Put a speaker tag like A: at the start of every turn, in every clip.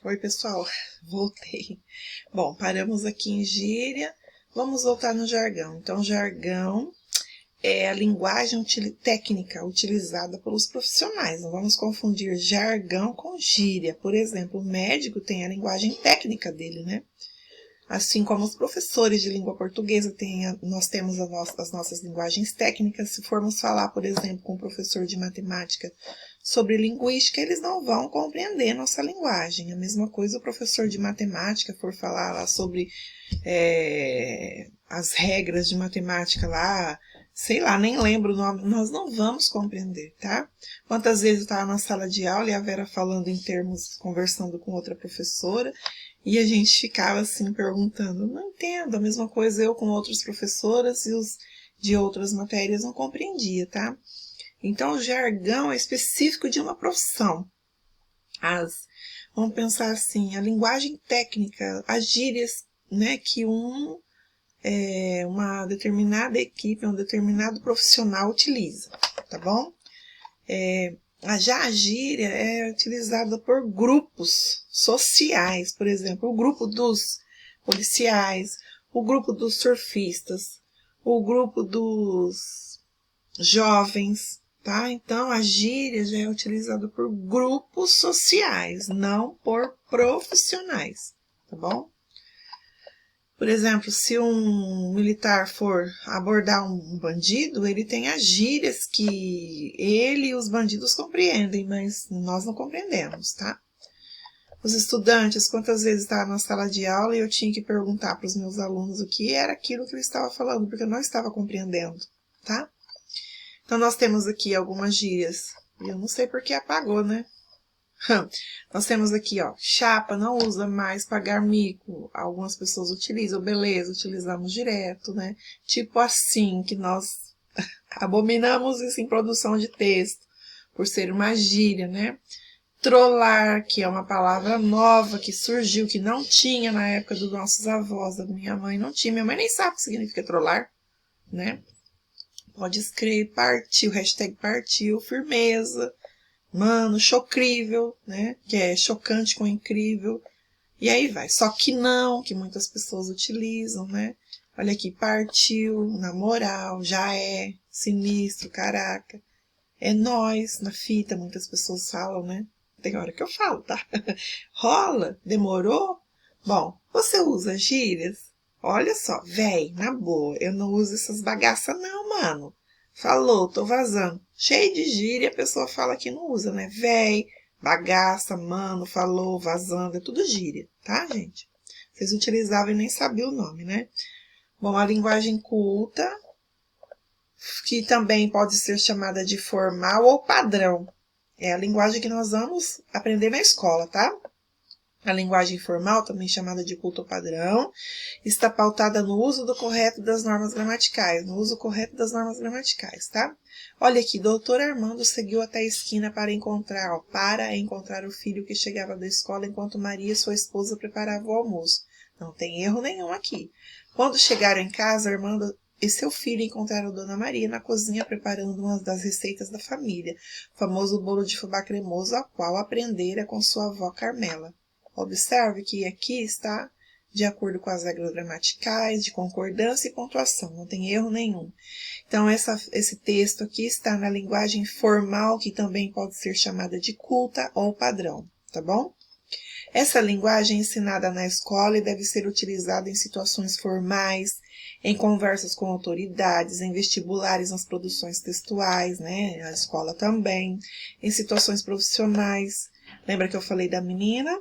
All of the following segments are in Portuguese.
A: Oi, pessoal, voltei. Bom, paramos aqui em gíria, vamos voltar no jargão. Então, jargão é a linguagem técnica utilizada pelos profissionais. Não vamos confundir jargão com gíria. Por exemplo, o médico tem a linguagem técnica dele, né? Assim como os professores de língua portuguesa, nós temos as nossas linguagens técnicas. Se formos falar, por exemplo, com um professor de matemática sobre linguística, eles não vão compreender nossa linguagem. A mesma coisa o professor de matemática for falar lá sobre as regras de matemática lá, sei lá, nem lembro o nome, nós não vamos compreender, tá? Quantas vezes eu estava na sala de aula e a Vera falando em termos, conversando com outra professora, e a gente ficava assim perguntando, não entendo, a mesma coisa eu com outras professoras e os de outras matérias não compreendia, tá? Então o jargão é específico de uma profissão. Vamos pensar assim, a linguagem técnica, as gírias, né, que uma determinada equipe, um determinado profissional utiliza, tá bom? Já a gíria é utilizada por grupos sociais, por exemplo, o grupo dos policiais, o grupo dos surfistas, o grupo dos jovens, tá? Então, a gíria já é utilizada por grupos sociais, não por profissionais, tá bom? Por exemplo, se um militar for abordar um bandido, ele tem as gírias que ele e os bandidos compreendem, mas nós não compreendemos, tá? Os estudantes, quantas vezes estava na sala de aula e eu tinha que perguntar para os meus alunos o que era aquilo que ele estava falando, porque eu não estava compreendendo, tá? Então, nós temos aqui algumas gírias. E eu não sei porque apagou, né? Nós temos aqui, ó, chapa, não usa mais pagar mico. Algumas pessoas utilizam, beleza, utilizamos direto, né? Tipo assim, que nós abominamos isso em produção de texto, por ser uma gíria, né? Trollar, que é uma palavra nova que surgiu, que não tinha na época dos nossos avós, da minha mãe não tinha. Minha mãe nem sabe o que significa trollar, né? Pode escrever, partiu, hashtag partiu, firmeza. Mano, chocrível, né? Que é chocante com incrível. E aí vai. Só que não, que muitas pessoas utilizam, né? Olha aqui, partiu, na moral, já é, sinistro, caraca. É nós, na fita, muitas pessoas falam, né? Tem hora que eu falo, tá? Rola, demorou? Bom, você usa gírias? Olha só, véi, na boa, eu não uso essas bagaças não, mano. Falou, tô vazando. Cheio de gíria, a pessoa fala que não usa, né? Véi, bagaça, mano, falou, vazando, é tudo gíria, tá, gente? Vocês utilizavam e nem sabiam o nome, né? Bom, a linguagem culta, que também pode ser chamada de formal ou padrão. É a linguagem que nós vamos aprender na escola, tá? A linguagem formal, também chamada de culto padrão, está pautada no uso correto das normas gramaticais, tá? Olha aqui, doutor Armando seguiu até a esquina para encontrar o filho que chegava da escola enquanto Maria, sua esposa, preparava o almoço. Não tem erro nenhum aqui. Quando chegaram em casa, Armando e seu filho encontraram Dona Maria na cozinha preparando uma das receitas da família, o famoso bolo de fubá cremoso, a qual aprendera com sua avó Carmela. Observe que aqui está de acordo com as regras gramaticais, de concordância e pontuação, não tem erro nenhum. Então, esse texto aqui está na linguagem formal, que também pode ser chamada de culta ou padrão, tá bom? Essa linguagem é ensinada na escola e deve ser utilizada em situações formais, em conversas com autoridades, em vestibulares, nas produções textuais, né? A escola também, em situações profissionais. Lembra que eu falei da menina?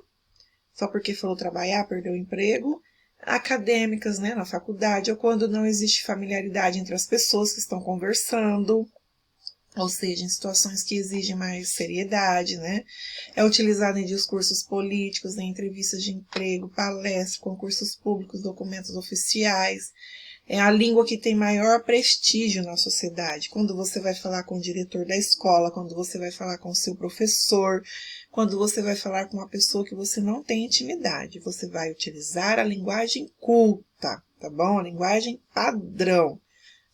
A: Só porque falou trabalhar, perdeu o emprego. Acadêmicas, né, na faculdade, ou quando não existe familiaridade entre as pessoas que estão conversando, ou seja, em situações que exigem mais seriedade, né? É utilizado em discursos políticos, em entrevistas de emprego, palestras, concursos públicos, documentos oficiais. É a língua que tem maior prestígio na sociedade. Quando você vai falar com o diretor da escola, quando você vai falar com o seu professor, quando você vai falar com uma pessoa que você não tem intimidade, você vai utilizar a linguagem culta, tá bom? A linguagem padrão,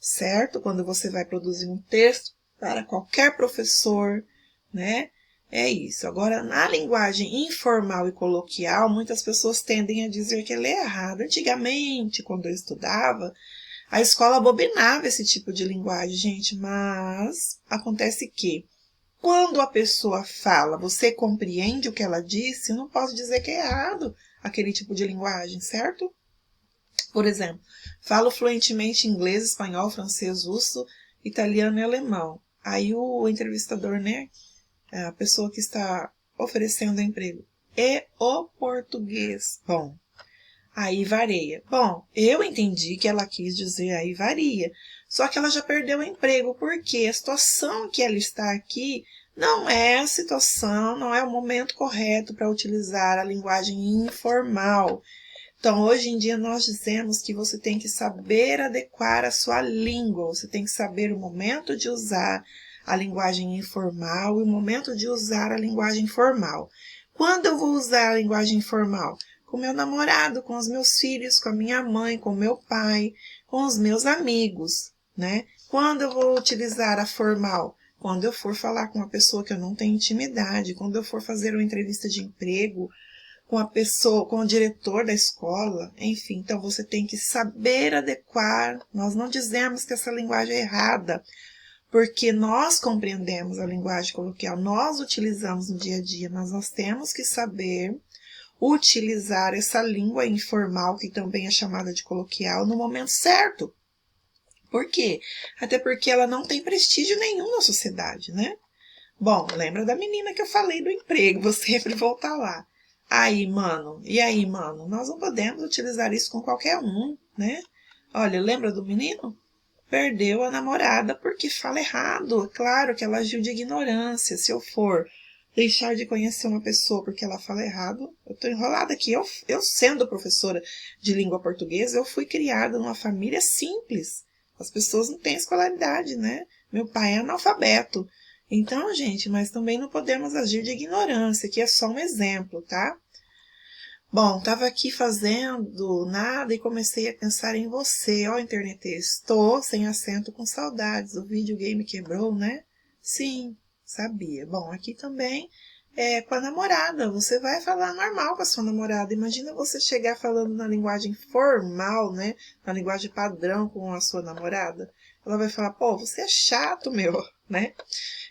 A: certo? Quando você vai produzir um texto para qualquer professor, né? É isso. Agora, na linguagem informal e coloquial, muitas pessoas tendem a dizer que ela é errada. Antigamente, quando eu estudava, a escola abominava esse tipo de linguagem, gente, mas acontece que quando a pessoa fala, você compreende o que ela disse, eu não posso dizer que é errado aquele tipo de linguagem, certo? Por exemplo, falo fluentemente inglês, espanhol, francês, russo, italiano e alemão. Aí o entrevistador, né, a pessoa que está oferecendo emprego, e o português. Bom, aí varia. Bom, eu entendi que ela quis dizer aí varia. Só que ela já perdeu o emprego, porque a situação que ela está aqui não é a situação, não é o momento correto para utilizar a linguagem informal. Então, hoje em dia, nós dizemos que você tem que saber adequar a sua língua, você tem que saber o momento de usar a linguagem informal e o momento de usar a linguagem formal. Quando eu vou usar a linguagem informal? Com meu namorado, com os meus filhos, com a minha mãe, com meu pai, com os meus amigos, né? Quando eu vou utilizar a formal? Quando eu for falar com uma pessoa que eu não tenho intimidade, quando eu for fazer uma entrevista de emprego, com a pessoa, com o diretor da escola, enfim. Então, você tem que saber adequar. Nós não dizemos que essa linguagem é errada, porque nós compreendemos a linguagem coloquial, nós utilizamos no dia a dia, mas nós temos que saber utilizar essa língua informal, que também é chamada de coloquial, no momento certo. Por quê? Até porque ela não tem prestígio nenhum na sociedade, né? Bom, lembra da menina que eu falei do emprego, vou sempre voltar lá. Aí, mano, e aí, mano? Nós não podemos utilizar isso com qualquer um, né? Olha, lembra do menino? Perdeu a namorada porque fala errado. É claro que ela agiu de ignorância. Se eu for deixar de conhecer uma pessoa porque ela fala errado, eu tô enrolada aqui. Eu sendo professora de língua portuguesa, eu fui criada numa família simples. As pessoas não têm escolaridade, né? Meu pai é analfabeto. Então, gente, mas também não podemos agir de ignorância, que é só um exemplo, tá? Bom, tava aqui fazendo nada e comecei a pensar em você. Ó, internet, estou sem acento com saudades. O videogame quebrou, né? Sim, sabia. Bom, aqui também é com a namorada. Você vai falar normal com a sua namorada. Imagina você chegar falando na linguagem formal, né? Na linguagem padrão com a sua namorada. Ela vai falar, pô, você é chato, meu, né?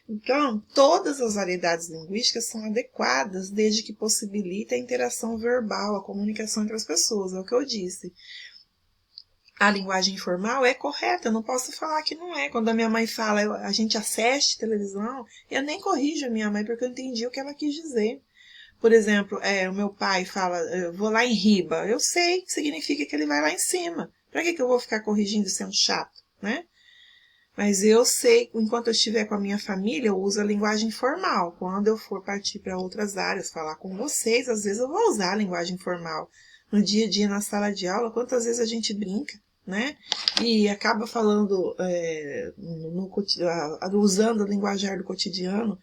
A: Então, todas as variedades linguísticas são adequadas desde que possibilite a interação verbal, a comunicação entre as pessoas, é o que eu disse. A linguagem informal é correta, eu não posso falar que não é. Quando a minha mãe fala, a gente assiste televisão, eu nem corrijo a minha mãe porque eu entendi o que ela quis dizer. Por exemplo, o meu pai fala, eu vou lá em riba, eu sei que significa que ele vai lá em cima. Para que eu vou ficar corrigindo sendo chato, né? Mas eu sei, enquanto eu estiver com a minha família, eu uso a linguagem formal. Quando eu for partir para outras áreas, falar com vocês, às vezes eu vou usar a linguagem formal. No dia a dia, na sala de aula, quantas vezes a gente brinca, né? E acaba falando, usando a linguajar do cotidiano,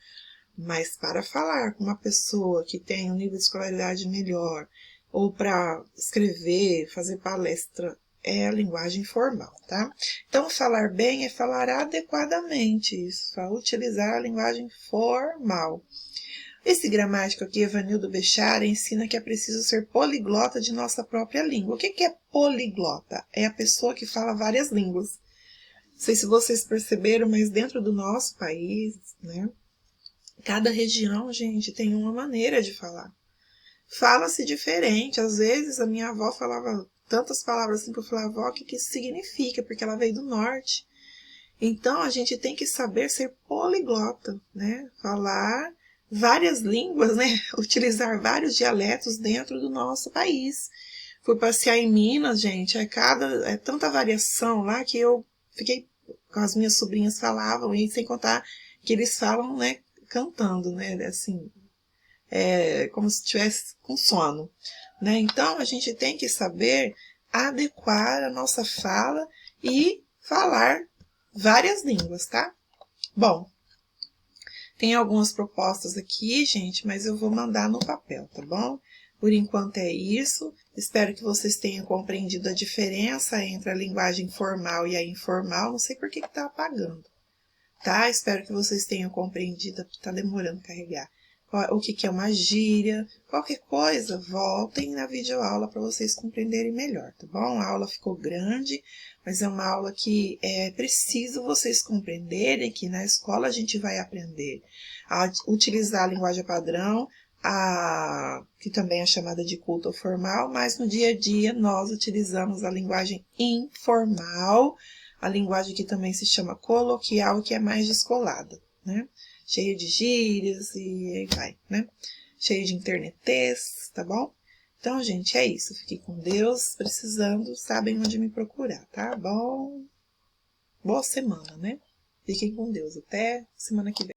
A: mas para falar com uma pessoa que tem um nível de escolaridade melhor, ou para escrever, fazer palestra, é a linguagem formal, tá? Então, falar bem é falar adequadamente, isso, utilizar a linguagem formal. Esse gramático aqui, Evanildo Bechara, ensina que é preciso ser poliglota de nossa própria língua. O que é poliglota? É a pessoa que fala várias línguas. Não sei se vocês perceberam, mas dentro do nosso país, né? Cada região, gente, tem uma maneira de falar. Fala-se diferente. Às vezes, a minha avó falava tantas palavras assim que eu falava, avó, o que isso significa? Porque ela veio do norte. Então, a gente tem que saber ser poliglota, né? Falar várias línguas, né? Utilizar vários dialetos dentro do nosso país. Fui passear em Minas, gente, é tanta variação lá que eu fiquei, com as minhas sobrinhas falavam, e sem contar que eles falam, né, cantando, né, assim, como se estivesse com sono, né? Então, a gente tem que saber adequar a nossa fala e falar várias línguas, tá? Bom, tem algumas propostas aqui, gente, mas eu vou mandar no papel, tá bom? Por enquanto é isso. Espero que vocês tenham compreendido a diferença entre a linguagem formal e a informal. Não sei por que tá apagando, tá? Espero que vocês tenham compreendido, tá demorando a carregar. o que é uma gíria, qualquer coisa, voltem na videoaula para vocês compreenderem melhor, tá bom? A aula ficou grande, mas é uma aula que é preciso vocês compreenderem que na escola a gente vai aprender a utilizar a linguagem padrão, que também é chamada de culto formal, mas no dia a dia nós utilizamos a linguagem informal, a linguagem que também se chama coloquial, que é mais descolada, né? Cheio de gírias e aí vai, né? Cheio de internetês, tá bom? Então, gente, é isso. Fiquem com Deus. Precisando, sabem onde me procurar, tá bom? Boa semana, né? Fiquem com Deus. Até semana que vem.